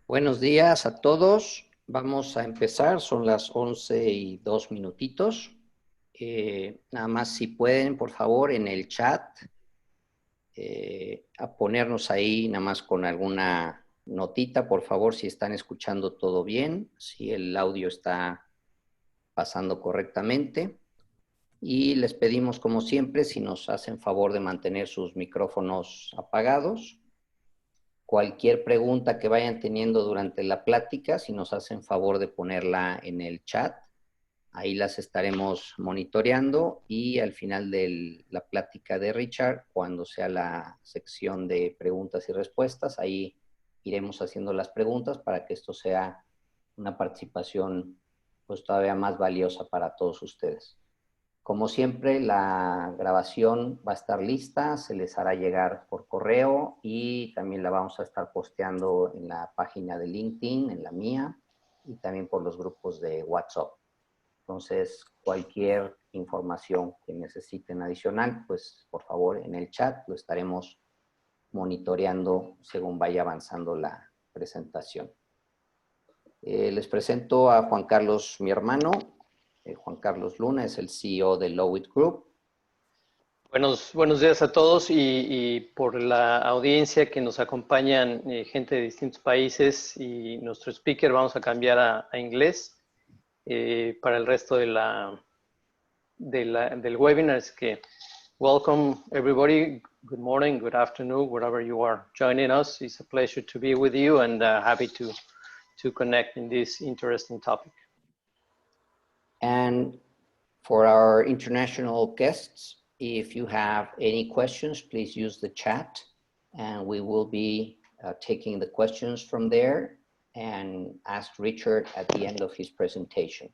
Buenos días a todos. Vamos a empezar, son las 11:02. Nada más si pueden, por favor, en el chat, a ponernos ahí nada más con alguna notita, por favor, si están escuchando todo bien, si el audio está pasando correctamente. Y les pedimos, como siempre, si nos hacen favor de mantener sus micrófonos apagados. Cualquier pregunta que vayan teniendo durante la plática, si nos hacen favor de ponerla en el chat, ahí las estaremos monitoreando y al final de la plática de Richard, cuando sea la sección de preguntas y respuestas, ahí iremos haciendo las preguntas para que esto sea una participación pues todavía más valiosa para todos ustedes. Como siempre, la grabación va a estar lista, se les hará llegar por correo y también la vamos a estar posteando en la página de LinkedIn, en la mía, y también por los grupos de WhatsApp. Entonces, cualquier información que necesiten adicional, pues por favor en el chat lo estaremos monitoreando según vaya avanzando la presentación. Les presento a Juan Carlos, mi hermano. Juan Carlos Luna es el CEO de Lawit Group. Buenos días a todos y por la audiencia que nos acompañan, gente de distintos países, y nuestro speaker vamos a cambiar a inglés para el resto del webinar. Es que welcome everybody, good morning, good afternoon, wherever you are joining us. It's a pleasure to be with you and happy to connect in this interesting topic. And for our international guests, if you have any questions, please use the chat and we will be taking the questions from there and ask Richard at the end of his presentation.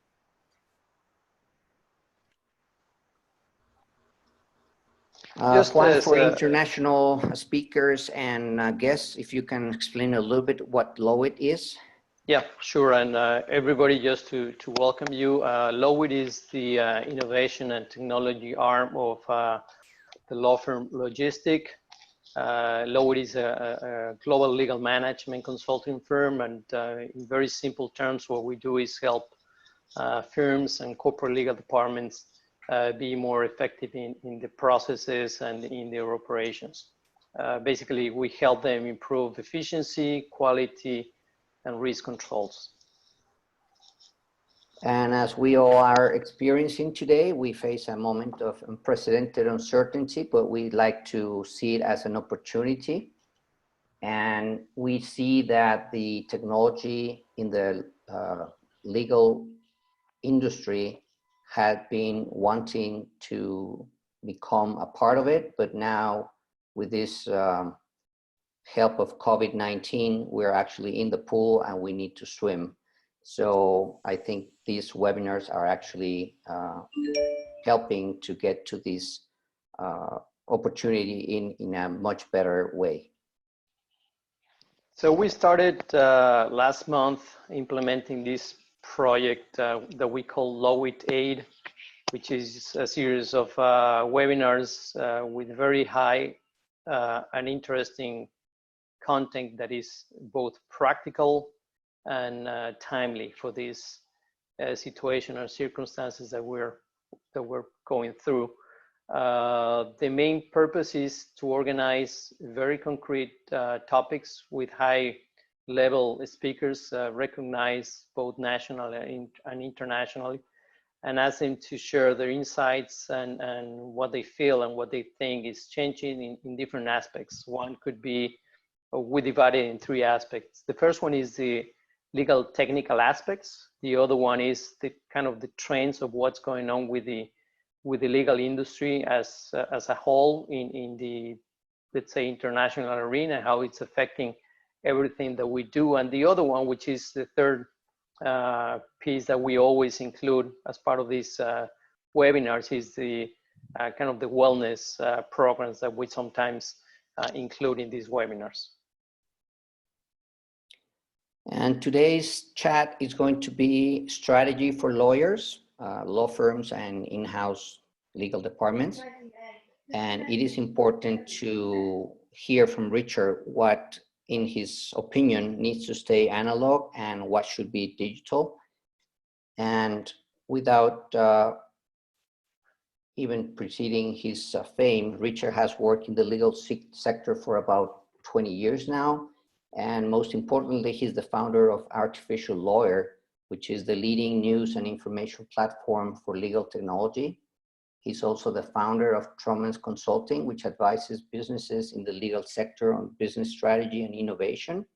Juan, for international speakers and guests, if you can explain a little bit what Lawit is. Yeah, sure. And everybody, just to welcome you, Lawit is the innovation and technology arm of the law firm Logistic. Lawit is a global legal management consulting firm, and in very simple terms, what we do is help firms and corporate legal departments be more effective in the processes and in their operations. Basically, we help them improve efficiency, quality, and risk controls. And as we all are experiencing today, we face a moment of unprecedented uncertainty, but we like to see it as an opportunity. And we see that the technology in the legal industry had been wanting to become a part of it, but now with this help of COVID-19, we're actually in the pool and we need to swim. So I think these webinars are actually helping to get to this opportunity in a much better way. So we started last month implementing this project that we call Lawit Aid, which is a series of webinars with very high and interesting content that is both practical and timely for this situation or circumstances that we're going through. The main purpose is to organize very concrete topics with high level speakers, recognized both nationally and internationally, and ask them to share their insights and what they feel and what they think is changing in different aspects. One could be, we divide it in three aspects. The first one is the legal technical aspects. The other one is the kind of the trends of what's going on with the legal industry as a whole in the, let's say, international arena, how it's affecting everything that we do. And the other one, which is the third piece that we always include as part of these webinars, is the kind of the wellness programs that we sometimes include in these webinars. And today's chat is going to be strategy for lawyers, law firms, and in-house legal departments. And it is important to hear from Richard what in his opinion, needs to stay analog and what should be digital. And without even preceding his fame, Richard has worked in the legal sector for about 20 years now. And most importantly, he's the founder of Artificial Lawyer, which is the leading news and information platform for legal technology. He's also the founder of TROMANS Consulting, which advises businesses in the legal sector on business strategy and innovation.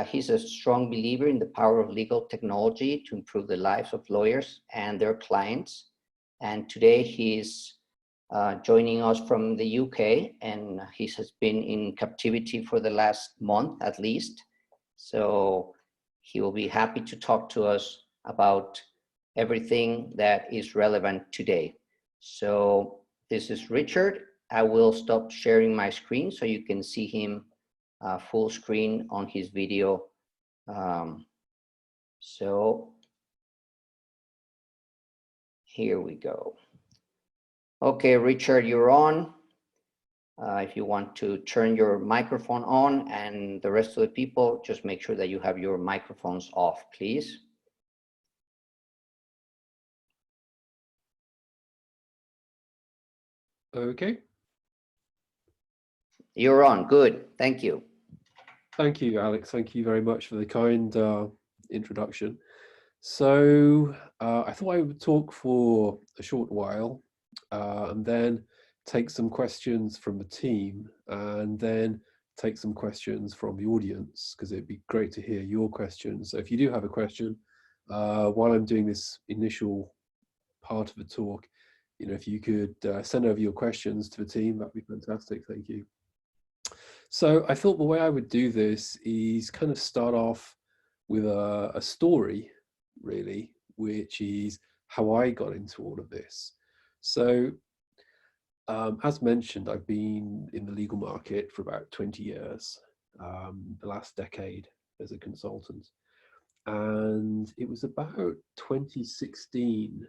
He's a strong believer in the power of legal technology to improve the lives of lawyers and their clients. And today he's joining us from the UK, and he has been in captivity for the last month at least. So he will be happy to talk to us about everything that is relevant today. So this is Richard. I will stop sharing my screen so you can see him full screen on his video. So here we go. Okay, Richard, you're on. If you want to turn your microphone on, and the rest of the people, just make sure that you have your microphones off, please. Okay. You're on. Good. Thank you. Thank you, Alex. Thank you very much for the kind introduction. So I thought I would talk for a short while and then take some questions from the team and then take some questions from the audience, because it'd be great to hear your questions. So if you do have a question, while I'm doing this initial part of the talk, if you could send over your questions to the team, that'd be fantastic. Thank you. So I thought the way I would do this is kind of start off with a story, really, which is how I got into all of this. So as mentioned, I've been in the legal market for about 20 years, the last decade as a consultant. And it was about 2016,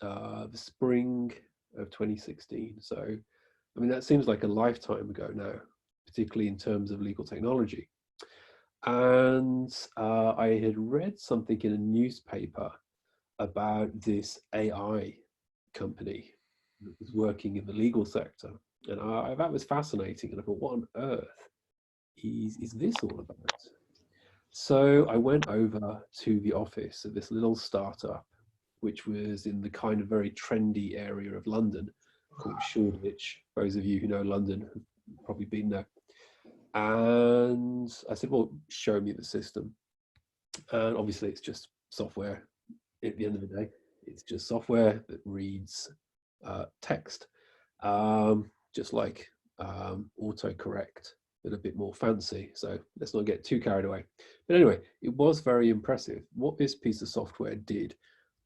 the spring of 2016. So, I mean, that seems like a lifetime ago now, particularly in terms of legal technology. And I had read something in a newspaper about this AI company that was working in the legal sector. And that was fascinating. And I thought, what on earth is this all about? So I went over to the office of this little startup, which was in the kind of very trendy area of London called Shoreditch. Those of you who know London have probably been there. And I said, well, show me the system. And obviously it's just software. At the end of the day, it's just software that reads text, just like autocorrect, but a bit more fancy. So let's not get too carried away. But anyway, it was very impressive. What this piece of software did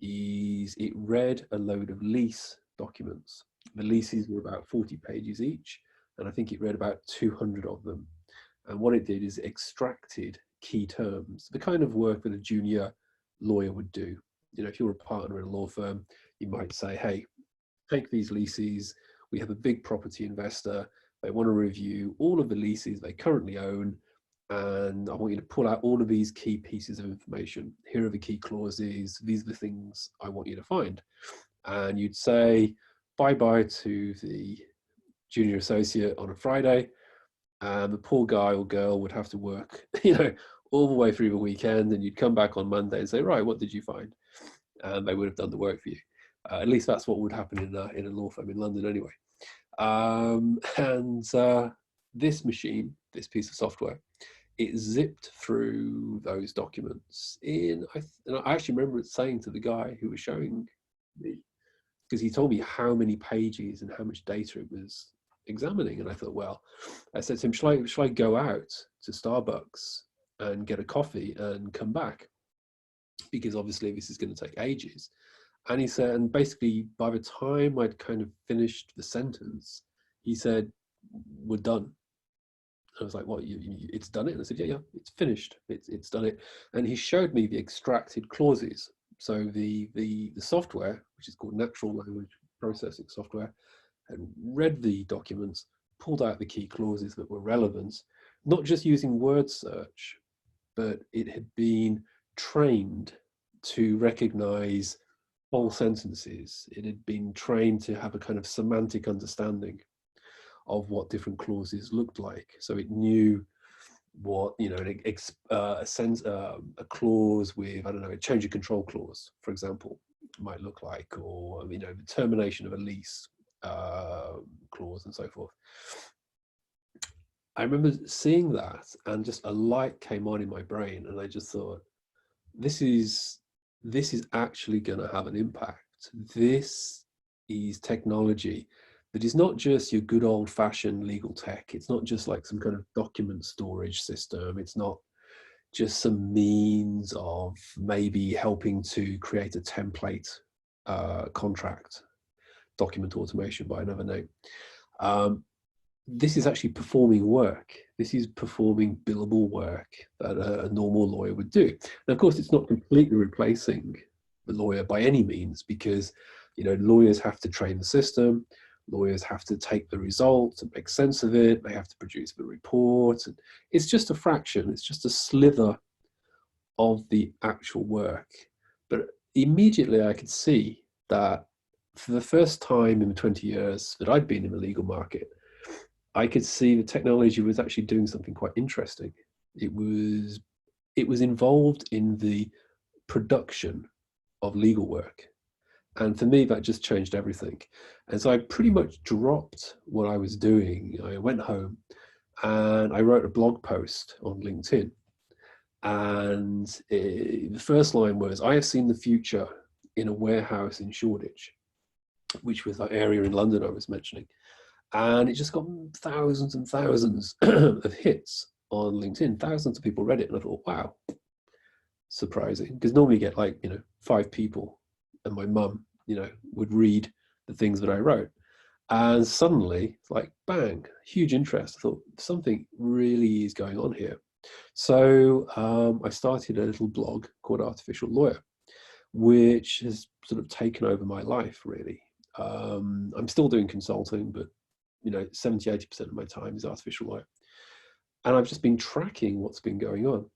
is it read a load of lease documents. The leases were about 40 pages each, and I think it read about 200 of them. And what it did is it extracted key terms, the kind of work that a junior lawyer would do. If you're a partner in a law firm, you might say, hey, take these leases. We have a big property investor. They want to review all of the leases they currently own. And I want you to pull out all of these key pieces of information. Here are the key clauses. These are the things I want you to find. And you'd say bye-bye to the junior associate on a Friday. And the poor guy or girl would have to work, all the way through the weekend. And you'd come back on Monday and say, right, what did you find? And they would have done the work for you. At least that's what would happen in a law firm in London anyway. This machine, this piece of software, it zipped through those documents and I actually remember saying to the guy who was showing me, because he told me how many pages and how much data it was examining. And I thought, well, I said to him, shall I go out to Starbucks and get a coffee and come back? Because obviously this is going to take ages. And he said, and basically by the time I'd kind of finished the sentence, he said, we're done. I was like, what, it's done it? And I said, yeah, it's finished. It's done it. And he showed me the extracted clauses. So the software, which is called natural language processing software, had read the documents, pulled out the key clauses that were relevant, not just using word search, but it had been trained to recognize whole sentences. It had been trained to have a kind of semantic understanding of what different clauses looked like. So it knew what, you know, a clause with, I don't know, a change of control clause, for example, might look like, or, you know, the termination of a lease clause and so forth. I remember seeing that, and just a light came on in my brain, and I just thought, this is actually going to have an impact. This is technology that is not just your good old-fashioned legal tech. It's not just like some kind of document storage system. It's not just some means of maybe helping to create a template contract, document automation by another name. This is actually performing work. This is performing billable work that a normal lawyer would do. And of course, it's not completely replacing the lawyer by any means, because, you know, lawyers have to train the system, lawyers have to take the results and make sense of it, they have to produce the reports, and it's just a fraction, it's just a slither of the actual work. But immediately I could see that for the first time in the 20 years that I'd been in the legal market, I could see the technology was actually doing something quite interesting. It was involved in the production of legal work. And for me, that just changed everything. And so I pretty much dropped what I was doing. I went home and I wrote a blog post on LinkedIn. And the first line was, "I have seen the future in a warehouse in Shoreditch," which was that area in London I was mentioning. And it just got thousands and thousands of hits on LinkedIn. Thousands of people read it, and I thought, wow, surprising. Because normally you get, like, you know, 5 people, and my mum, you know, would read the things that I wrote. And suddenly, like, bang, huge interest. I thought, something really is going on here. So I started a little blog called Artificial Lawyer, which has sort of taken over my life, really. I'm still doing consulting, but, you know, 70–80% of my time is artificial lawyer. And I've just been tracking what's been going on.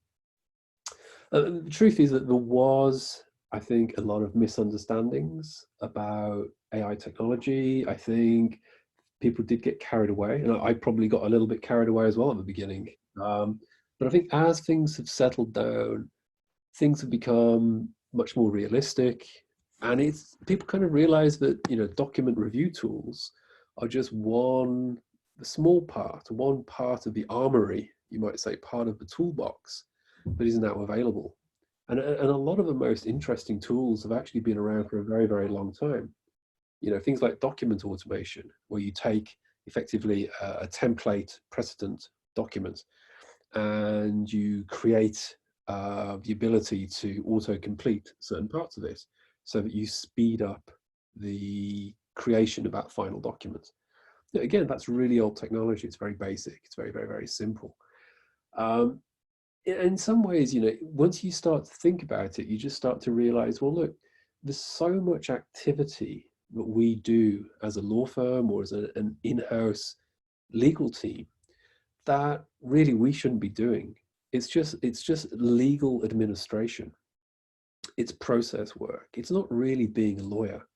The truth is that there was, I think, a lot of misunderstandings about AI technology. I think people did get carried away, and I probably got a little bit carried away as well at the beginning. But I think as things have settled down, things have become much more realistic, and people kind of realize that, you know, document review tools are just one part of the armory, you might say, part of the toolbox that is now available. And a lot of the most interesting tools have actually been around for a very, very long time. You know, things like document automation, where you take effectively a template precedent document and you create the ability to auto-complete certain parts of it so that you speed up the creation of that final document. Again, that's really old technology. It's very basic. It's very, very, very simple. In some ways, you know, once you start to think about it, you just start to realize, well, look, there's so much activity that we do as a law firm or as an in-house legal team that really we shouldn't be doing. It's just legal administration. It's process work. It's not really being a lawyer.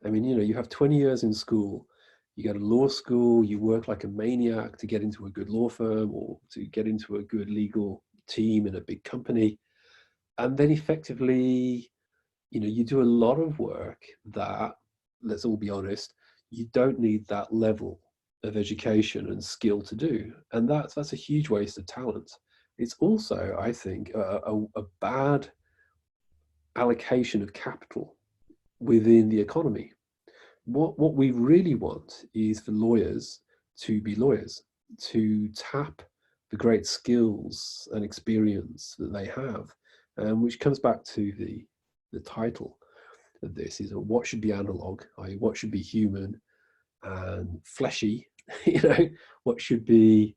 I mean, you know, you have 20 years in school, you go to law school, you work like a maniac to get into a good law firm or to get into a good legal team in a big company. And then effectively, you know, you do a lot of work that, let's all be honest, you don't need that level of education and skill to do. And that's a huge waste of talent. It's also, I think, a bad allocation of capital within the economy. What we really want is for lawyers to be lawyers, to tap the great skills and experience that they have, which comes back to the title of this, is what should be analog, i.e. what should be human and fleshy, you know, what should be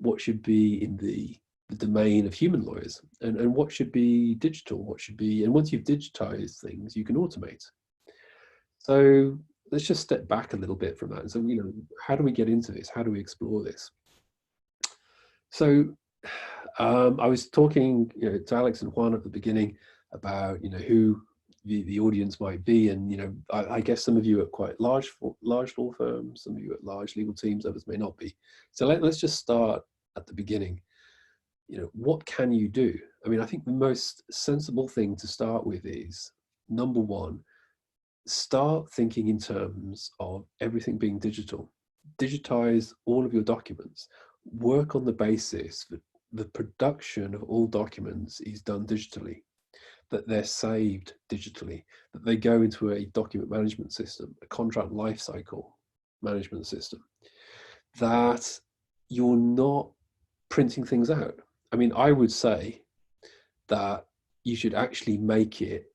in the domain of human lawyers, and what should be digital, what should be, and once you've digitized things, you can automate. So let's just step back a little bit from that. So, you know, how do we get into this? How do we explore this? So I was talking to Alex and Juan at the beginning about who the audience might be, and I guess some of you are quite large law firms, some of you at large legal teams, others may not be. So let's just start at the beginning. What can you do? I mean, I think the most sensible thing to start with is, number one, start thinking in terms of everything being digital. Digitize all of your documents. Work on the basis that the production of all documents is done digitally, that they're saved digitally, that they go into a document management system, a contract lifecycle management system, that you're not printing things out. I mean, I would say that you should actually make it,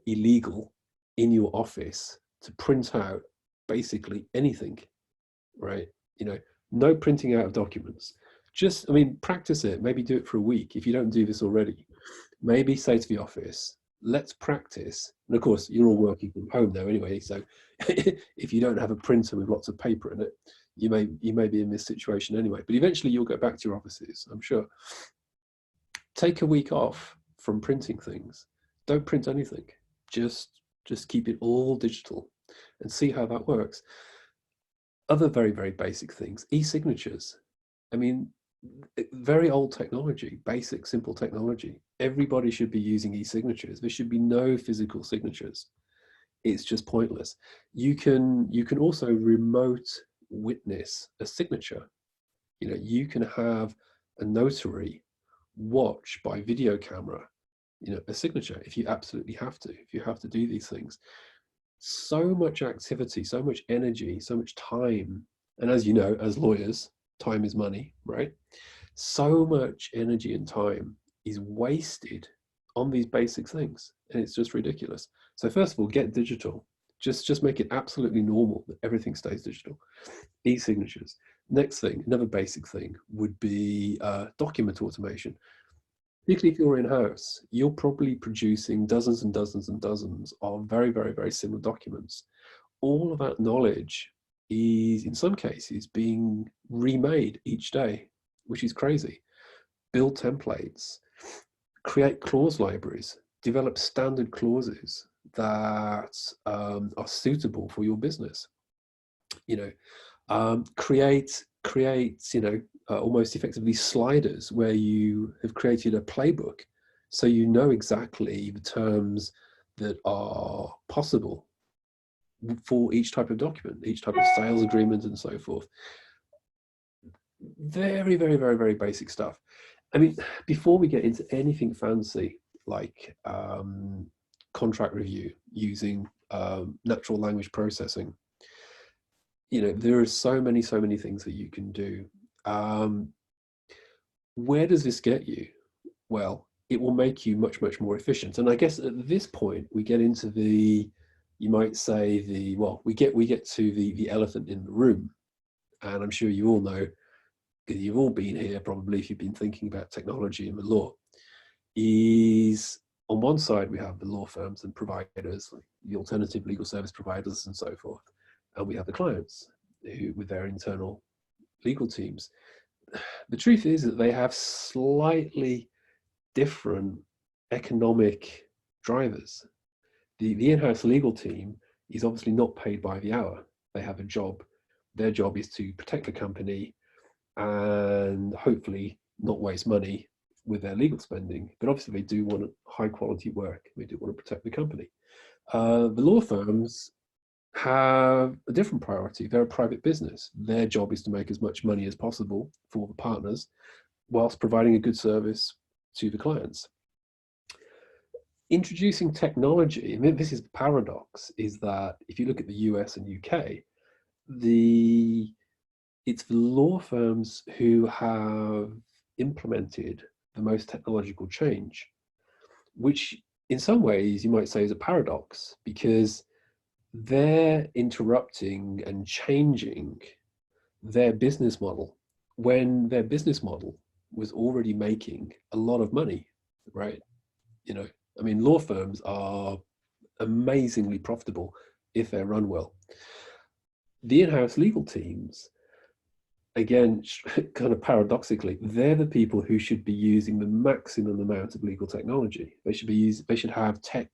illegal in your office to print out basically anything, right? No printing out of documents. Just, practice it. Maybe do it for a week. If you don't do this already, maybe say to the office, let's practice. And of course, you're all working from home now anyway. So if you don't have a printer with lots of paper in it, you may be in this situation anyway. But eventually you'll go back to your offices, I'm sure. Take a week off from printing things. Don't print anything. Just keep it all digital and see how that works. Other very, very basic things, e-signatures. I mean, very old technology, basic, simple technology. Everybody should be using e-signatures. There should be no physical signatures. It's just pointless. You can also remote witness a signature. You can have a notary watch by video camera, a signature if you absolutely have to, if you have to do these things. So much activity, so much energy, so much time. And as you know, as lawyers, time is money, right? So much energy and time is wasted on these basic things, and it's just ridiculous. So first of all, get digital. Just make it absolutely normal that everything stays digital. E-signatures. Next thing, another basic thing would be document automation. Particularly if you're in-house, you're probably producing dozens and dozens and dozens of very, very, very similar documents. All of that knowledge is, in some cases, being remade each day, which is crazy. Build templates, create clause libraries, develop standard clauses that are suitable for your business. Create almost effectively sliders where you have created a playbook, so you know exactly the terms that are possible for each type of document, each type of sales agreement, and so forth. Very, very, very, very basic stuff. I mean, before we get into anything fancy like contract review using natural language processing, there are so many things that you can do. Where does this get you? Well, it will make you much, much more efficient. And I guess at this point, we get into you might say we get to the elephant in the room. And I'm sure you all know, because you've all been here probably if you've been thinking about technology and the law, is on one side we have the law firms and providers, like the alternative legal service providers and so forth. And we have the clients who, with their internal legal teams. The truth is that they have slightly different economic drivers. The in-house legal team is obviously not paid by the hour. They have a job. Their job is to protect the company and hopefully not waste money with their legal spending. But obviously they do want high quality work. They do want to protect the company. The law firms have a different priority. They're a private business. Their job is to make as much money as possible for the partners whilst providing a good service to the clients. Introducing technology, this is the paradox, is that if you look at the US and UK, it's the law firms who have implemented the most technological change, which in some ways you might say is a paradox, because they're interrupting and changing their business model when their business model was already making a lot of money, right? Law firms are amazingly profitable if they're run well. The in-house legal teams again, kind of paradoxically, they're the people who should be using the maximum amount of legal technology. They should have tech,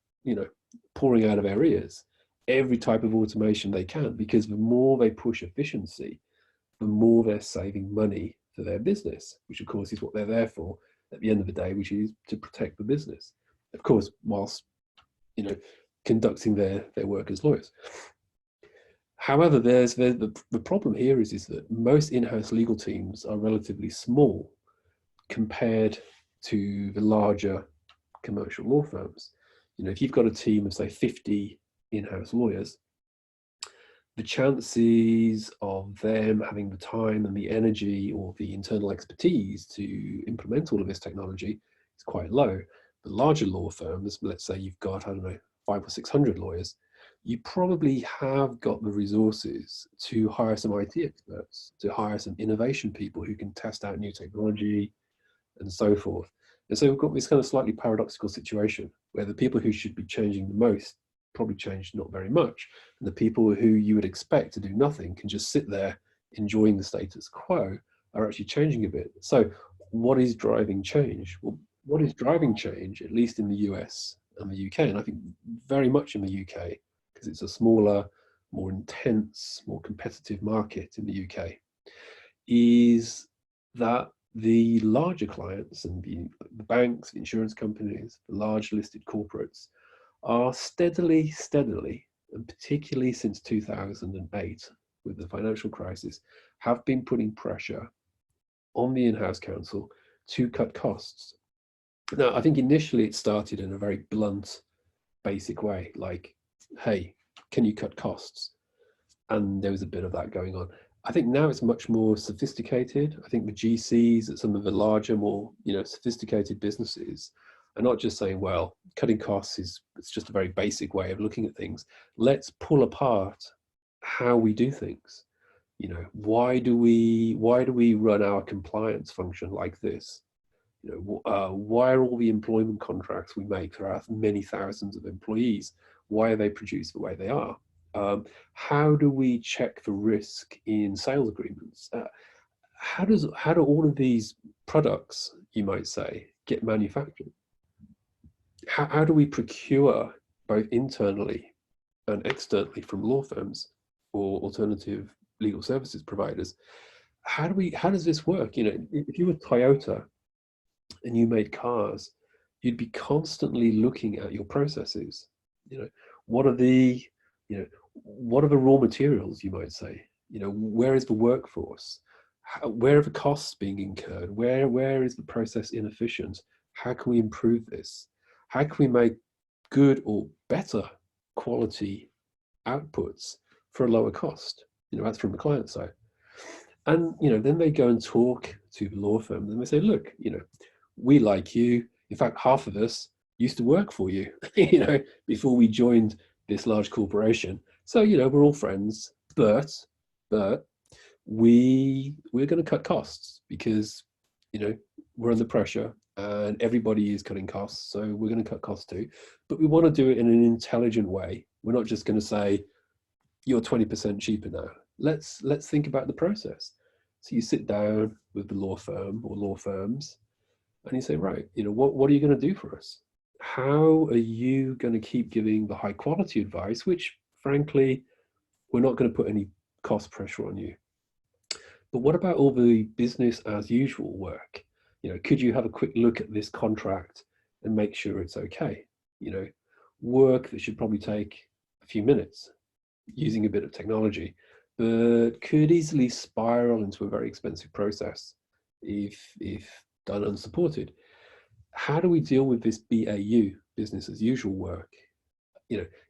pouring out of their ears, every type of automation they can, because the more they push efficiency, the more they're saving money for their business, which of course is what they're there for at the end of the day, which is to protect the business, of course, whilst conducting their work as lawyers. However, the problem here is that most in-house legal teams are relatively small compared to the larger commercial law firms. If you've got a team of, say, 50 in-house lawyers, the chances of them having the time and the energy or the internal expertise to implement all of this technology is quite low. The larger law firms, let's say you've got, 500 or 600 lawyers, you probably have got the resources to hire some IT experts, to hire some innovation people who can test out new technology and so forth. And so we've got this kind of slightly paradoxical situation where the people who should be changing the most probably change not very much. And the people who you would expect to do nothing can just sit there enjoying the status quo are actually changing a bit. So what is driving change? Well, what is driving change, at least in the US and the UK, and I think very much in the UK, because it's a smaller, more intense, more competitive market in the UK, is that the larger clients and the banks, the insurance companies, the large listed corporates are steadily, and particularly since 2008 with the financial crisis, have been putting pressure on the in-house counsel to cut costs. Now, I think initially it started in a very blunt, basic way, like, hey, can you cut costs? And there was a bit of that going on. I think now it's much more sophisticated. I think the GCs at some of the larger, more sophisticated businesses are not just saying, well, cutting costs it's just a very basic way of looking at things. Let's pull apart how we do things. Why do we run our compliance function like this? Why are all the employment contracts we make for our many thousands of employees, why are they produced the way they are? How do we check for risk in sales agreements? How do all of these products, you might say, get manufactured? How do we procure both internally and externally from law firms or alternative legal services providers? How does this work? If you were Toyota and you made cars, you'd be constantly looking at your processes. What are the raw materials, you might say? Where is the workforce? Where are the costs being incurred? Where is the process inefficient? How can we improve this? How can we make good or better quality outputs for a lower cost? That's from the client side. And then they go and talk to the law firm and they say, look, we like you. In fact, half of us used to work for you, before we joined this large corporation. So, we're all friends, but we're going to cut costs because, we're under pressure and everybody is cutting costs. So we're going to cut costs too, but we want to do it in an intelligent way. We're not just going to say, you're 20% cheaper now. Let's think about the process. So you sit down with the law firm or law firms and you say, right, what are you going to do for us? How are you going to keep giving the high quality advice, which frankly, we're not going to put any cost pressure on you. But what about all the business as usual work? Could you have a quick look at this contract and make sure it's okay? Work that should probably take a few minutes using a bit of technology, but could easily spiral into a very expensive process if done unsupported. How do we deal with this BAU, business as usual work?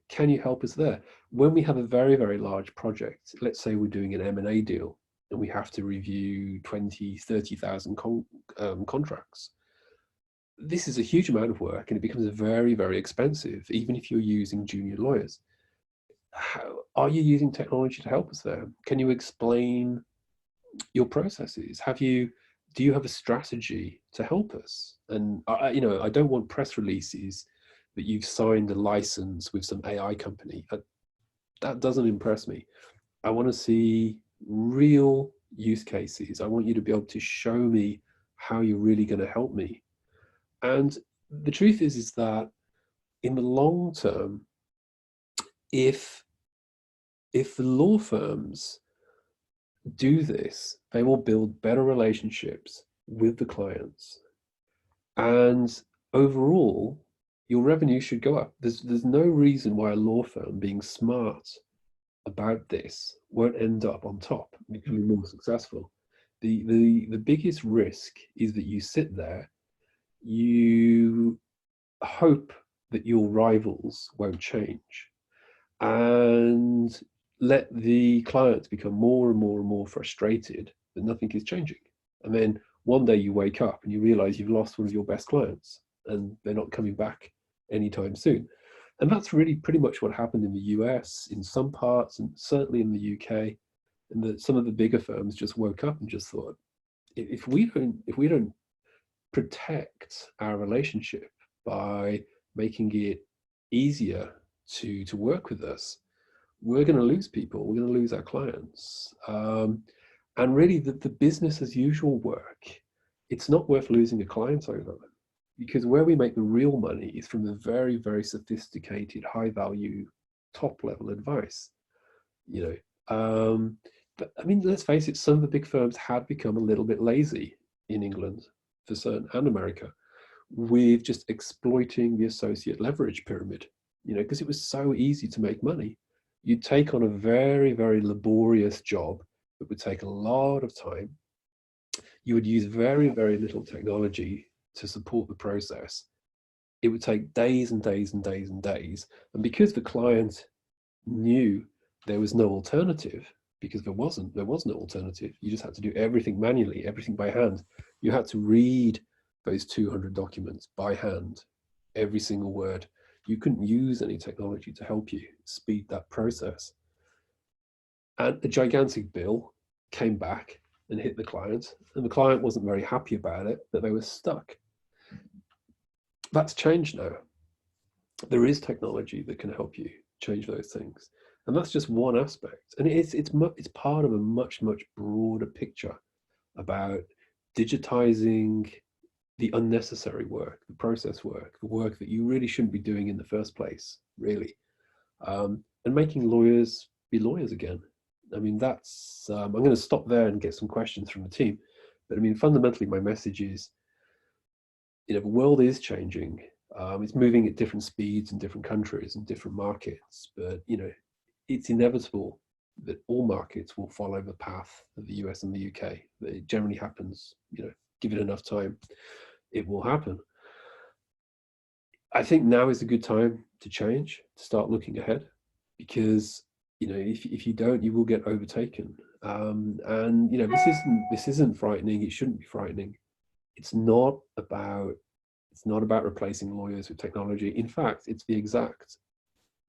Can you help us there? When we have a very, very large project, let's say we're doing an M&A deal and we have to review 20, 30,000 contracts. This is a huge amount of work and it becomes very, very expensive, even if you're using junior lawyers. Are you using technology to help us there? Can you explain your processes? Do you have a strategy to help us? And I don't want press releases that you've signed a license with some AI company. That doesn't impress me. I want to see real use cases. I want you to be able to show me how you're really going to help me. And the truth is that in the long term, if the law firms do this, they will build better relationships with the clients. And overall, your revenue should go up. There's no reason why a law firm being smart about this won't end up on top, becoming more successful. The biggest risk is that you sit there, you hope that your rivals won't change, and let the clients become more and more and more frustrated that nothing is changing. And then one day you wake up and you realize you've lost one of your best clients and they're not coming back anytime soon. And that's really pretty much what happened in the US in some parts, and certainly in the UK. And that some of the bigger firms just woke up and just thought, if we don't protect our relationship by making it easier to work with us, we're going to lose people. We're going to lose our clients. And really, the business as usual work, it's not worth losing a client over, because where we make the real money is from the very, very sophisticated, high value, top level advice. But I mean, let's face it, some of the big firms had become a little bit lazy in England, for certain, and America, with just exploiting the associate leverage pyramid, because it was so easy to make money. You'd take on a very, very laborious job that would take a lot of time. You would use very, very little technology to support the process. It would take days and days and days and days. And because the client knew there was no alternative, because there was no alternative, you just had to do everything manually, everything by hand. You had to read those 200 documents by hand, every single word. You couldn't use any technology to help you speed that process. And a gigantic bill came back and hit the client, and the client wasn't very happy about it, but they were stuck. That's changed now. There is technology that can help you change those things. And that's just one aspect. And it's part of a much, much broader picture about digitizing the unnecessary work, the process work, the work that you really shouldn't be doing in the first place, really. And making lawyers be lawyers again. I mean, that's, I'm going to stop there and get some questions from the team. But I mean, fundamentally, my message is, the world is changing. It's moving at different speeds in different countries and different markets. But, it's inevitable that all markets will follow the path of the US and the UK. It generally happens, give it enough time, it will happen. I think now is a good time to change, to start looking ahead, because if you don't, you will get overtaken. And this isn't frightening. It shouldn't be frightening. It's not about replacing lawyers with technology. In fact, it's the exact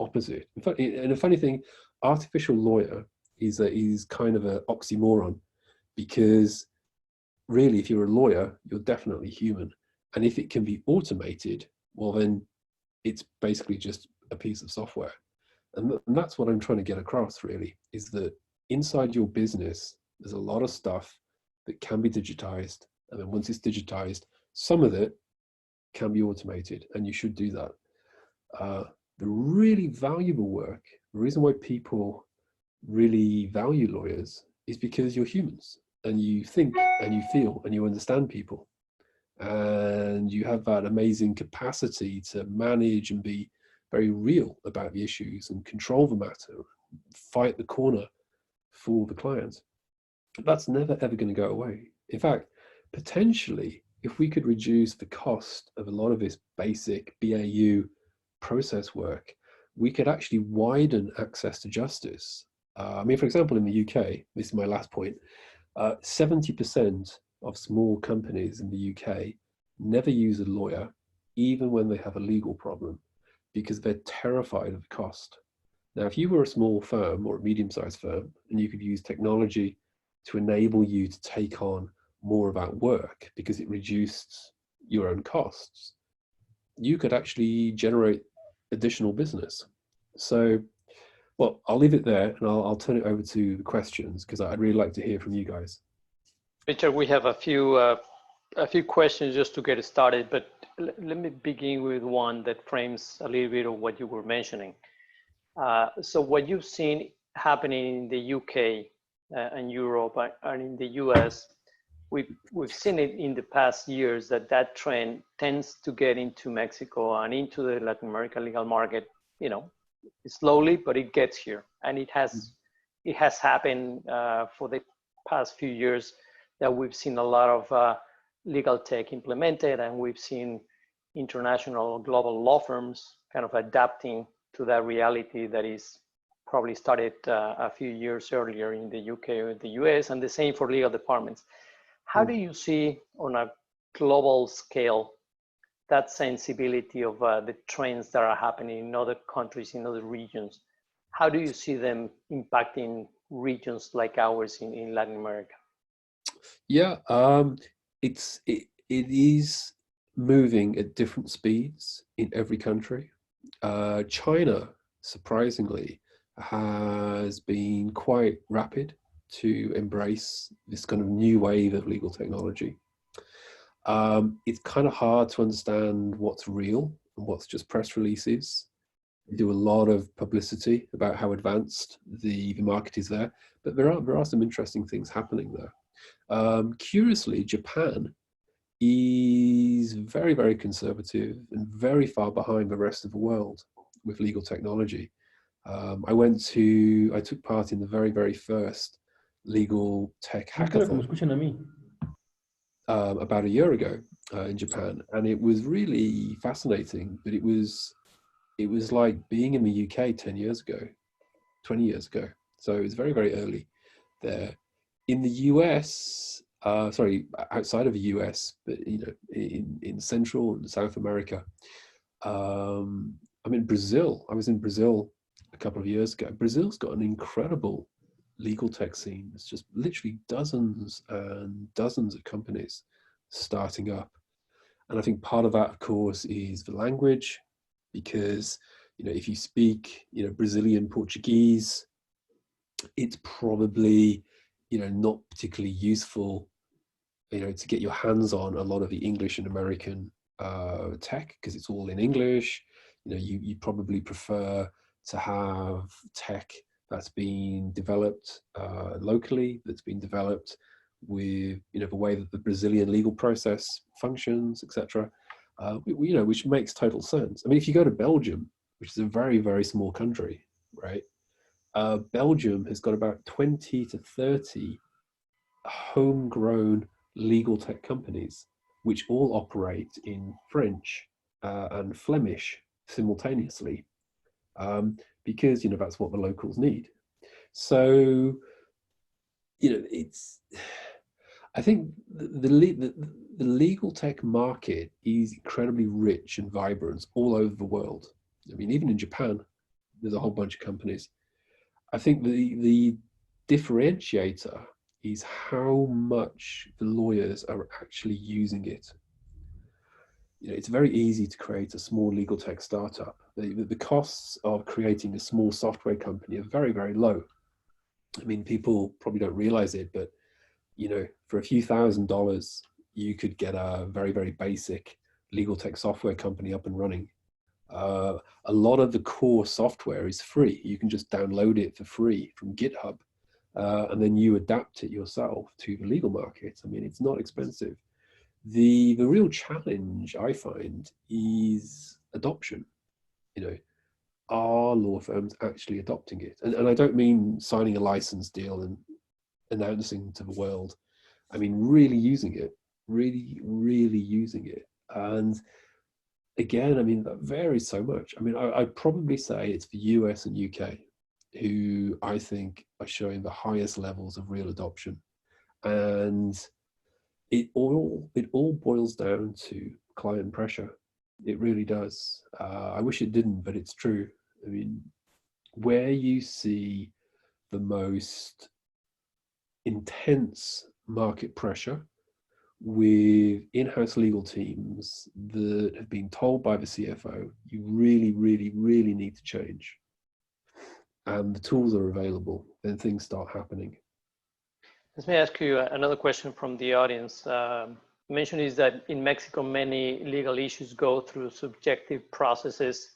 opposite. In fact, and a funny thing, artificial lawyer is kind of an oxymoron, because really, if you're a lawyer, you're definitely human. And if it can be automated, well, then it's basically just a piece of software. And that's what I'm trying to get across, really, is that inside your business, there's a lot of stuff that can be digitized. And then once it's digitized, some of it can be automated, and you should do that. The really valuable work, the reason why people really value lawyers is because you're humans, and you think and you feel and you understand people. And you have that amazing capacity to manage and be very real about the issues and control the matter, fight the corner for the client. That's never, ever going to go away. In fact, potentially, if we could reduce the cost of a lot of this basic BAU process work, we could actually widen access to justice. I mean, for example, in the UK, this is my last point, 70% of small companies in the UK never use a lawyer, even when they have a legal problem, because they're terrified of the cost. Now, if you were a small firm or a medium-sized firm, and you could use technology to enable you to take on more of that work because it reduced your own costs, you could actually generate additional business. So Well, I'll leave it there, and I'll turn it over to the questions, because I'd really like to hear from you guys. Richard, we have a few questions just to get started, but let me begin with one that frames a little bit of what you were mentioning. So what you've seen happening in the UK and Europe and in the US, we've seen it in the past years that trend tends to get into Mexico and into the Latin American legal market, you know, slowly, but it gets here. And it has happened for the past few years that we've seen a lot of legal tech implemented, and we've seen international global law firms kind of adapting to that reality that is probably started a few years earlier in the UK or the US, and the same for legal departments. How do you see on a global scale that sensibility of the trends that are happening in other countries, in other regions? How do you see them impacting regions like ours in Latin America? Yeah, it is moving at different speeds in every country. China, surprisingly, has been quite rapid to embrace this kind of new wave of legal technology. It's kind of hard to understand what's real and what's just press releases. We do a lot of publicity about how advanced the market is there, but there are some interesting things happening there. Curiously, Japan is very, very conservative and very far behind the rest of the world with legal technology. I took part in the very, very first legal tech hackathon about a year ago in Japan, and it was really fascinating. But it was like being in the UK 10 years ago, 20 years ago. So it was very, very early there. In the US, outside of the US, but you know, in Central and South America, I'm in Brazil. I was in Brazil a couple of years ago. Brazil's got an incredible legal tech scene. It's just literally dozens and dozens of companies starting up. And I think part of that, of course, is the language, because, you know, if you speak, you know, Brazilian Portuguese, it's probably, you know, not particularly useful, you know, to get your hands on a lot of the English and American tech, because it's all in English. You know, you probably prefer to have tech that's been developed locally, that's been developed with, you know, the way that the Brazilian legal process functions, etc. You know, which makes total sense. I mean, if you go to Belgium, which is a very, very small country, right? Belgium has got about 20 to 30 homegrown legal tech companies, which all operate in French and Flemish simultaneously, because, you know, that's what the locals need. So, you know, I think the legal tech market is incredibly rich and vibrant all over the world. I mean, even in Japan, there's a whole bunch of companies. I think the differentiator is how much the lawyers are actually using it. You know, it's very easy to create a small legal tech startup. The costs of creating a small software company are very, very low. I mean, people probably don't realize it, but, you know, for a few $1,000s, you could get a very, very basic legal tech software company up and running. A lot of the core software is free. You can just download it for free from GitHub, and then you adapt it yourself to the legal market. I mean, it's not expensive. The real challenge, I find, is adoption. You know, are law firms actually adopting it? And I don't mean signing a license deal and announcing to the world. I mean, really using it, really, really using it. And again, I mean, that varies so much. I mean, I'd probably say it's the US and UK who I think are showing the highest levels of real adoption. And it all boils down to client pressure. It really does. I wish it didn't, but it's true. I mean, where you see the most intense market pressure with in-house legal teams that have been told by the CFO, you really, really, really need to change. and the tools are available, then things start happening. Let me ask you another question from the audience. Mentioned is that in Mexico, many legal issues go through subjective processes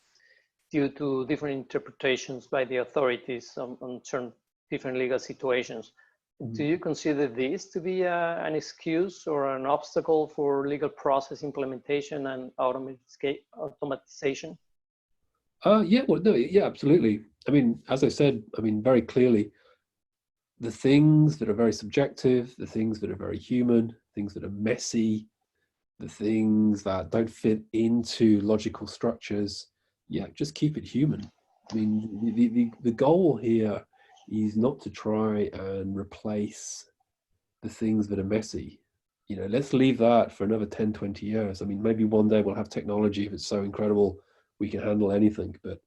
due to different interpretations by the authorities on certain different legal situations. Do you consider this to be an excuse or an obstacle for legal process implementation and automatization? Yeah, well, no, yeah, absolutely. I mean, as I said, I mean, very clearly, the things that are very subjective, the things that are very human, things that are messy, the things that don't fit into logical structures, yeah, just keep it human. I mean, the goal here is not to try and replace the things that are messy. You know, let's leave that for another 10, 20 years. I mean, maybe one day we'll have technology if it's so incredible we can handle anything. But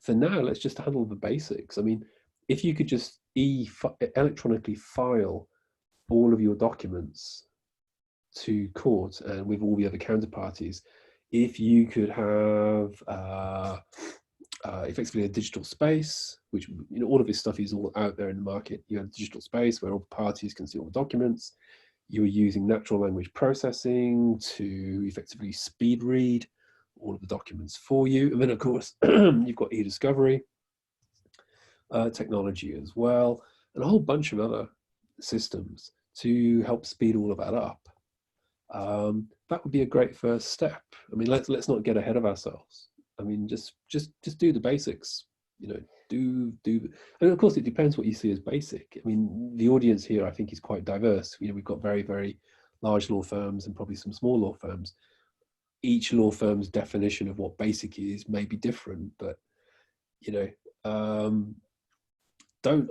for now, let's just handle the basics. I mean, if you could just electronically file all of your documents to court and with all the other counterparties, if you could have effectively a digital space, which, you know, all of this stuff is all out there in the market. You have a digital space where all the parties can see all the documents. You're using natural language processing to effectively speed read all of the documents for you. And then, of course, you've got e-discovery technology as well, and a whole bunch of other systems to help speed all of that up. That would be a great first step. I mean, let's not get ahead of ourselves. I mean, just do the basics. You know, and of course it depends what you see as basic. I mean, the audience here I think is quite diverse. You know, we've got very, very large law firms and probably some small law firms. Each law firm's definition of what basic is may be different, but you know,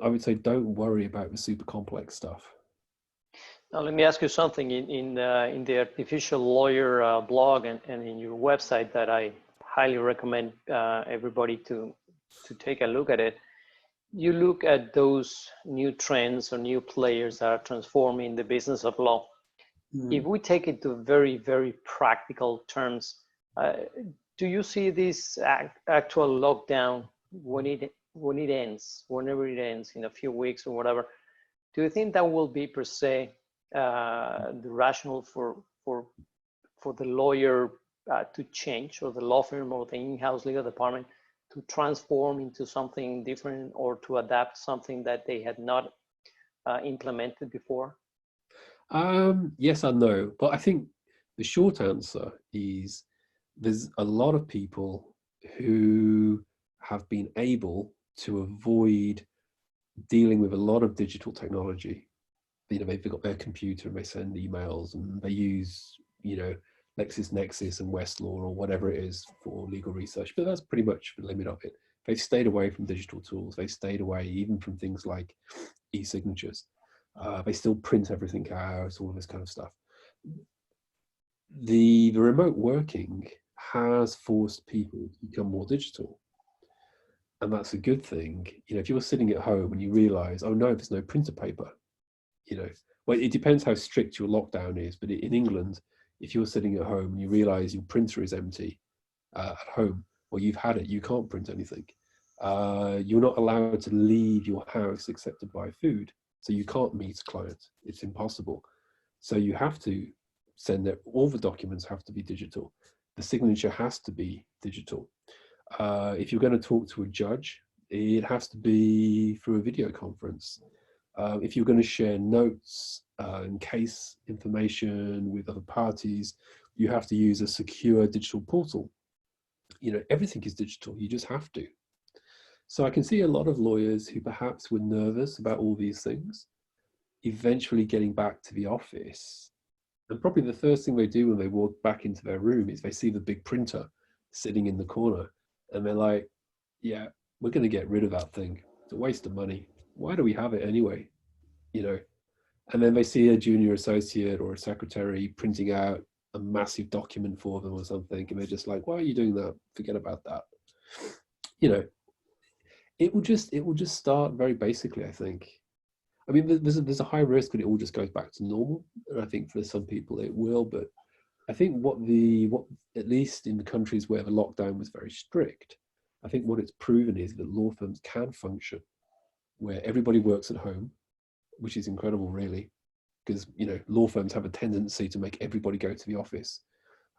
I would say don't worry about the super complex stuff. Now, let me ask you something. In the Artificial Lawyer blog and in your website that I highly recommend everybody to take a look at it, you look at those new trends or new players that are transforming the business of law. If we take it to very, very practical terms, do you see this actual lockdown when it ends, whenever it ends, in a few weeks or whatever? Do you think that will be per se the rationale for the lawyer to change, or the law firm or the in-house legal department to transform into something different, or to adapt something that they had not implemented before? Yes and no, but I think the short answer is there's a lot of people who have been able to avoid dealing with a lot of digital technology. You know, they've got their computer and they send emails and they use, you know, LexisNexis and Westlaw or whatever it is for legal research, but that's pretty much the limit of it. They've stayed away from digital tools. They've stayed away even from things like e-signatures. They still print everything out, all of this kind of stuff. The remote working has forced people to become more digital. And that's a good thing. You know, if you're sitting at home and you realize, oh no, there's no printer paper, you know, well, it depends how strict your lockdown is, but in England, if you're sitting at home and you realize your printer is empty at home, or you've had it, you can't print anything. You're not allowed to leave your house except to buy food. So you can't meet clients. It's impossible. So you have to send it. All the documents have to be digital. The signature has to be digital. If you're going to talk to a judge, it has to be through a video conference. If you're going to share notes and case information with other parties, you have to use a secure digital portal. You know, everything is digital. You just have to. So I can see a lot of lawyers who perhaps were nervous about all these things, eventually getting back to the office. And probably the first thing they do when they walk back into their room is they see the big printer sitting in the corner. And they're like, yeah, we're going to get rid of that thing. It's a waste of money. Why do we have it anyway? You know, and then they see a junior associate or a secretary printing out a massive document for them or something. And they're just like, why are you doing that? Forget about that. You know, it will just start very basically, I think. I mean, there's a high risk that it all just goes back to normal. And I think for some people it will, but I think what at least in the countries where the lockdown was very strict, I think what it's proven is that law firms can function where everybody works at home, which is incredible, really, because, you know, law firms have a tendency to make everybody go to the office.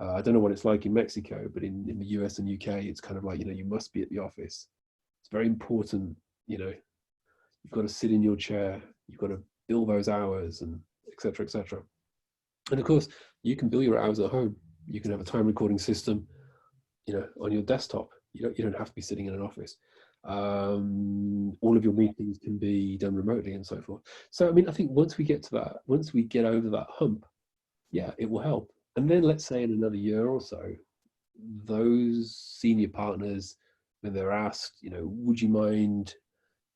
I don't know what it's like in Mexico, but in the US and UK, it's kind of like, you know, you must be at the office. It's very important, you know, you've got to sit in your chair, you've got to bill those hours, and et cetera, et cetera. And of course, you can bill your hours at home. You can have a time recording system, you know, on your desktop. You don't have to be sitting in an office. All of your meetings can be done remotely and so forth. So, I mean, I think once we get to that, once we get over that hump, yeah, it will help. And then let's say in another year or so, those senior partners, when they're asked, you know, would you mind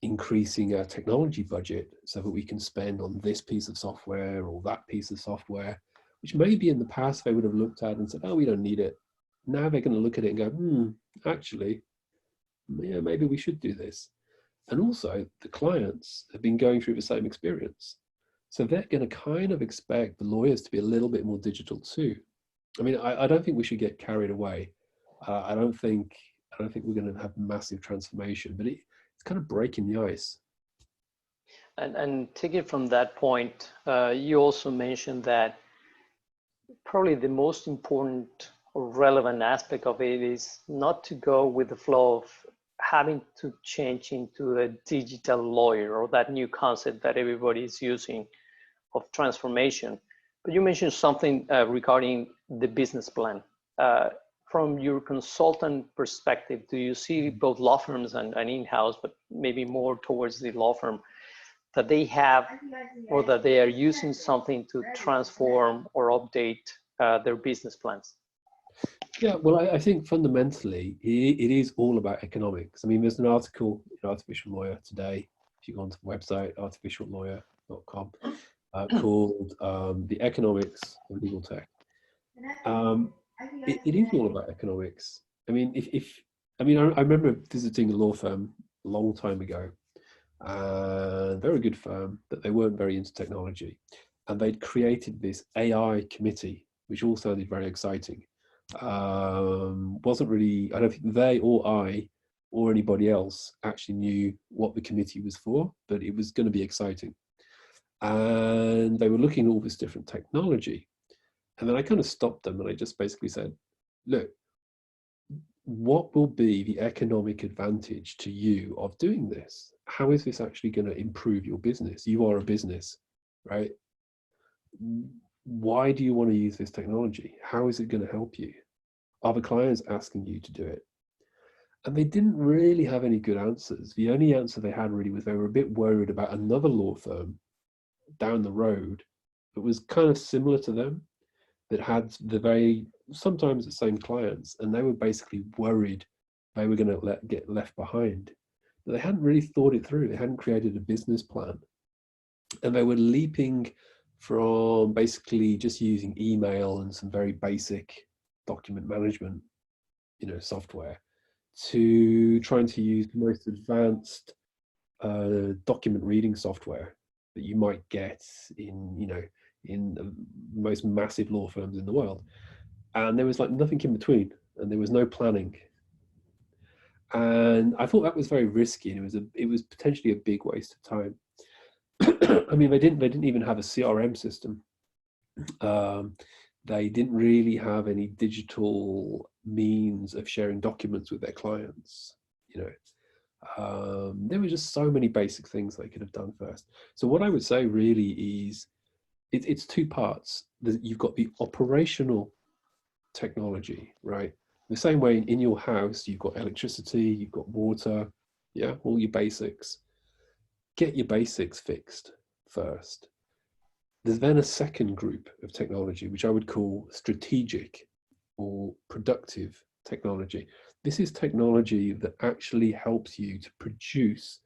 increasing our technology budget so that we can spend on this piece of software or that piece of software, which maybe in the past they would have looked at and said, oh, we don't need it. Now they're going to look at it and go, actually, yeah, maybe we should do this. And also the clients have been going through the same experience. So they're going to kind of expect the lawyers to be a little bit more digital too. I mean, I don't think we should get carried away. I don't think we're going to have massive transformation, but it's kind of breaking the ice. And taking from that point, you also mentioned that probably the most important or relevant aspect of it is not to go with the flow of having to change into a digital lawyer, or that new concept that everybody is using of transformation. But you mentioned something regarding the business plan. From your consultant perspective, do you see both law firms and in-house, but maybe more towards the law firm, that they have or that they are using something to transform or update their business plans? Yeah, well, I think fundamentally it is all about economics. I mean, there's an article in Artificial Lawyer today, if you go onto the website, artificiallawyer.com, called The Economics of Legal Tech. It is all about economics. I mean, I remember visiting a law firm a long time ago, and they're a good firm, but they weren't very into technology. And they'd created this AI committee, which all sounded very exciting. Wasn't really, I don't think they or I or anybody else actually knew what the committee was for, but it was going to be exciting. And they were looking at all this different technology. And then I kind of stopped them and I just basically said, look, what will be the economic advantage to you of doing this? How is this actually going to improve your business? You are a business, right? Why do you want to use this technology? How is it going to help you? Are the clients asking you to do it? And they didn't really have any good answers. The only answer they had really was they were a bit worried about another law firm down the road that was kind of similar to them, that had sometimes the same clients, and they were basically worried they were going to get left behind. But they hadn't really thought it through. They hadn't created a business plan. And they were leaping from basically just using email and some very basic document management, software, to trying to use the most advanced document reading software that you might get in the most massive law firms in the world. And there was like nothing in between, and there was no planning. And I thought that was very risky, and it was potentially a big waste of time. I mean, they didn't even have a CRM system. They didn't really have any digital means of sharing documents with their clients. There were just so many basic things they could have done first. So what I would say really is it's two parts. You've got the operational technology, right? The same way in your house, you've got electricity, you've got water, all your basics. Get your basics fixed first. There's then a second group of technology, which I would call strategic or productive technology. This is technology that actually helps you to produce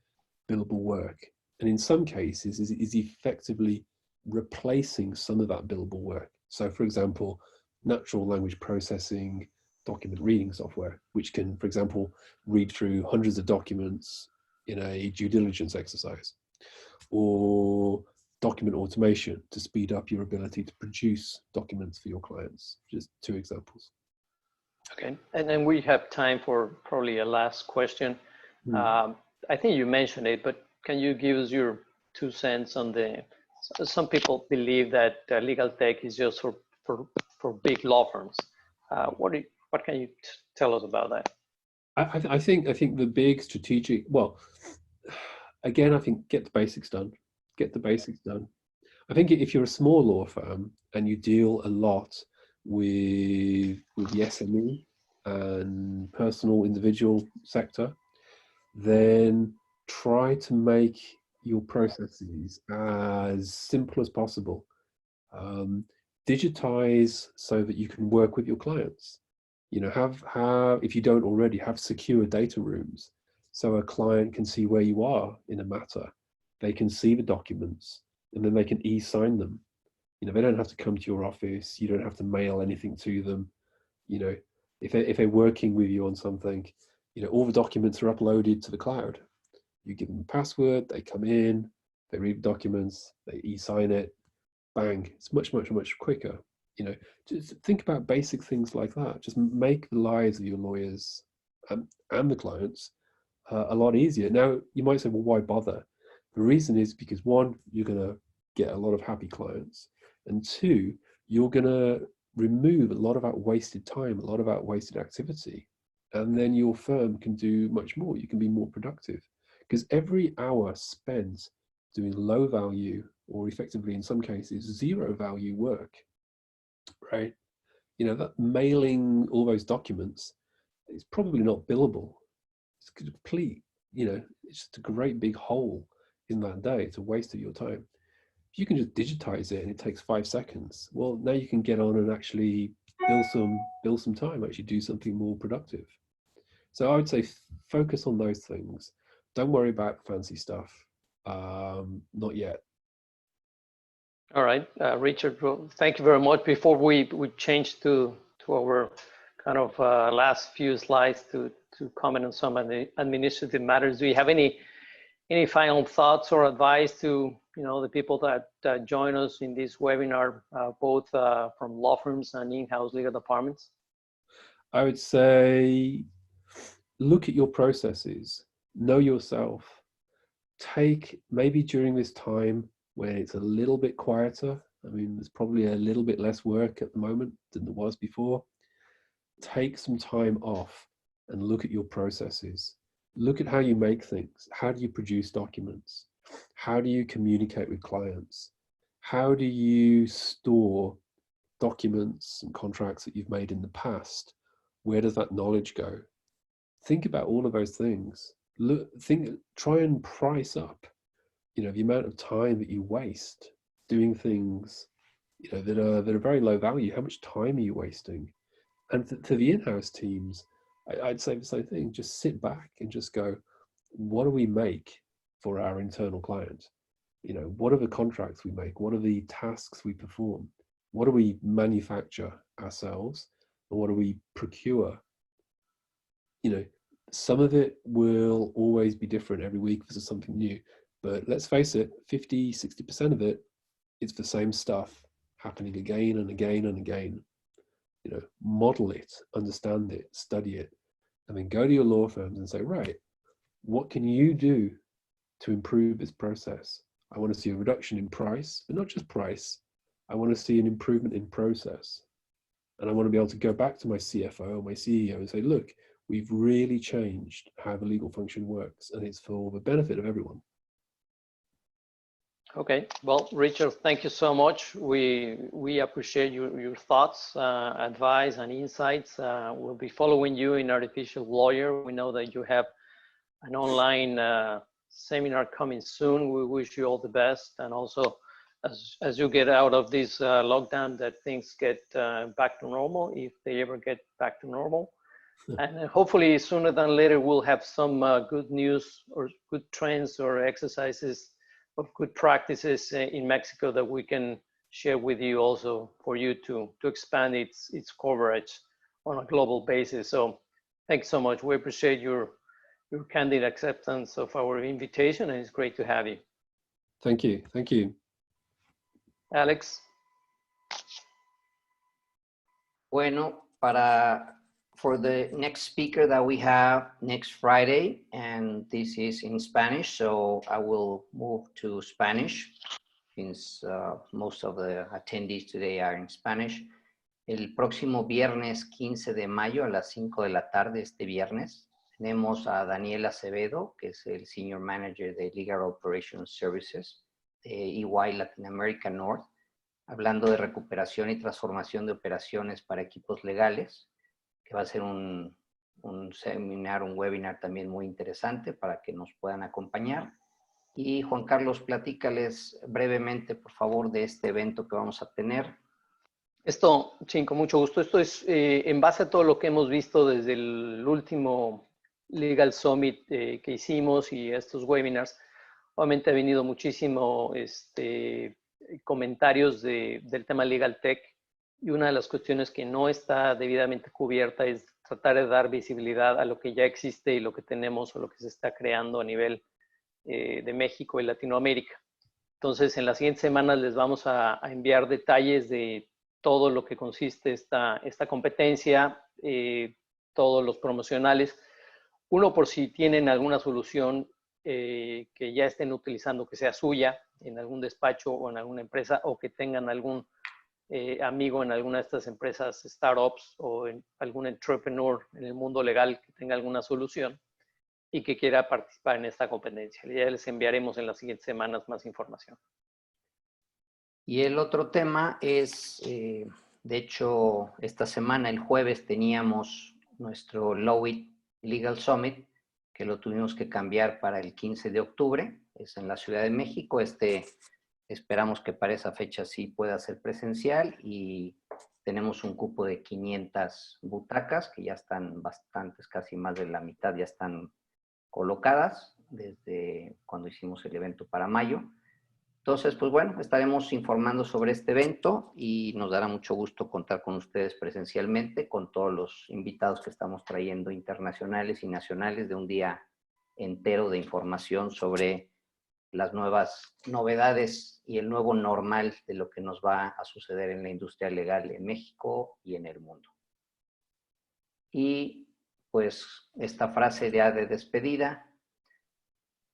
billable work. And in some cases is effectively replacing some of that billable work. So for example, natural language processing, document reading software, which can, for example, read through hundreds of documents in a due diligence exercise, or document automation to speed up your ability to produce documents for your clients. Just two examples. Okay, and then we have time for probably a last question. I think you mentioned it, but can you give us your 2 cents on the, some people believe that legal tech is just for big law firms. What can you tell us about that? I think the big strategic, well, again, I think get the basics done. Get the basics done. I think if you're a small law firm and you deal a lot with the SME and personal individual sector, then try to make your processes as simple as possible. Digitize so that you can work with your clients. You know, have if you don't already, have secure data rooms so a client can see where you are in a matter. They can see the documents and then they can e-sign them. You know, they don't have to come to your office. You don't have to mail anything to them. You know, if they're working with you on something, you know, all the documents are uploaded to the cloud. You give them a password, they come in, they read the documents, they e-sign it, bang. It's much quicker. You know, just think about basic things like that. Just make the lives of your lawyers and the clients a lot easier. Now, you might say, well, why bother? The reason is because 1, you're going to get a lot of happy clients, and 2, you're going to remove a lot of that wasted time, a lot of that wasted activity, and then your firm can do much more. You can be more productive, because every hour spent doing low value, or effectively in some cases, 0 value work, right? You know, that mailing all those documents is probably not billable. It's complete, you know, it's just a great big hole in that day. It's a waste of your time. If you can just digitize it and it takes 5 seconds, well, now you can get on and actually bill some time, actually do something more productive. So I would say focus on those things. Don't worry about fancy stuff. Not yet. All right, Richard, well, thank you very much. Before we change to our kind of last few slides to comment on some of the administrative matters, do you have any final thoughts or advice to, you know, the people that join us in this webinar, both from law firms and in-house legal departments? I would say look at your processes, know yourself. Take, maybe during this time when it's a little bit quieter, I mean, there's probably a little bit less work at the moment than there was before, take some time off and look at your processes. Look at how you make things. How do you produce documents? How do you communicate with clients? How do you store documents and contracts that you've made in the past? Where does that knowledge go? Think about all of those things. Try and price up, you know, the amount of time that you waste doing things, you know, that are very low value. How much time are you wasting? And to the in-house teams, I'd say the same thing. Just sit back and just go, what do we make for our internal client? You know, what are the contracts we make? What are the tasks we perform? What do we manufacture ourselves? And what do we procure? You know, some of it will always be different every week. This is something new, but let's face it, 50, 60% of it, it's the same stuff happening again and again and again. You know, model it, understand it, study it, and then go to your law firms and say, right, what can you do to improve this process? I want to see a reduction in price, but not just price. I want to see an improvement in process. And I want to be able to go back to my CFO or my CEO and say, look, we've really changed how the legal function works, and it's for the benefit of everyone. Okay, well, Richard, thank you so much. We appreciate your thoughts, advice, and insights. We'll be following you in Artificial Lawyer. We know that you have an online seminar coming soon. We wish you all the best, and also as you get out of this lockdown, that things get back to normal, if they ever get back to normal. And hopefully sooner than later, we'll have some good news or good trends or exercises of good practices in Mexico that we can share with you also for you to expand its coverage on a global basis. So thanks so much. We appreciate your candid acceptance of our invitation, and it's great to have you. Thank you. Thank you. Alex. Bueno, para for the next speaker that we have next Friday, and this is in Spanish, so I will move to Spanish since most of the attendees today are in Spanish. El próximo viernes 15 de mayo a las 5 de la tarde, este viernes, tenemos a Daniel Acevedo, que es el Senior Manager de Legal Operations Services de EY Latin America North, hablando de recuperación y transformación de operaciones para equipos legales, que va a ser un seminar, un webinar también muy interesante para que nos puedan acompañar. Y Juan Carlos, platícales brevemente, por favor, de este evento que vamos a tener. Esto, sí, con mucho gusto. Esto es en base a todo lo que hemos visto desde el último Legal Summit que hicimos y estos webinars. Obviamente ha venido muchísimo comentarios del tema Legal Tech, y una de las cuestiones que no está debidamente cubierta es tratar de dar visibilidad a lo que ya existe y lo que tenemos o lo que se está creando a nivel de México y Latinoamérica. Entonces, en las siguientes semanas les vamos a enviar detalles de todo lo que consiste esta competencia, todos los promocionales. Uno, por si tienen alguna solución que ya estén utilizando, que sea suya en algún despacho o en alguna empresa, o que tengan algún amigo en alguna de estas empresas, startups, o en algún entrepreneur en el mundo legal que tenga alguna solución y que quiera participar en esta competencia. Ya les enviaremos en las siguientes semanas más información. Y el otro tema es, de hecho, esta semana, el jueves, teníamos nuestro Lawit Legal Summit, que lo tuvimos que cambiar para el 15 de octubre, es en la Ciudad de México. Esperamos que para esa fecha sí pueda ser presencial, y tenemos un cupo de 500 butacas, que ya están bastantes, casi más de la mitad ya están colocadas desde cuando hicimos el evento para mayo. Entonces, pues bueno, estaremos informando sobre este evento y nos dará mucho gusto contar con ustedes presencialmente, con todos los invitados que estamos trayendo internacionales y nacionales, de un día entero de información sobre las nuevas novedades y el nuevo normal de lo que nos va a suceder en la industria legal en México y en el mundo. Y pues esta frase ya de despedida,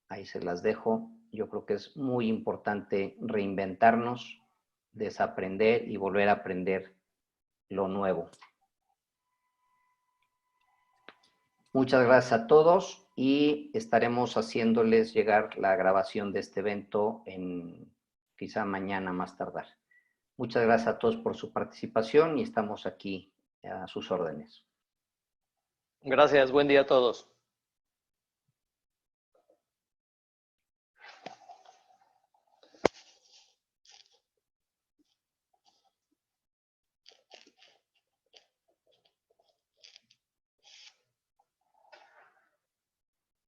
ahí se las dejo. Yo creo que es muy importante reinventarnos, desaprender y volver a aprender lo nuevo. Muchas gracias a todos, y estaremos haciéndoles llegar la grabación de este evento quizá mañana más tardar. Muchas gracias a todos por su participación y estamos aquí a sus órdenes. Gracias, buen día a todos.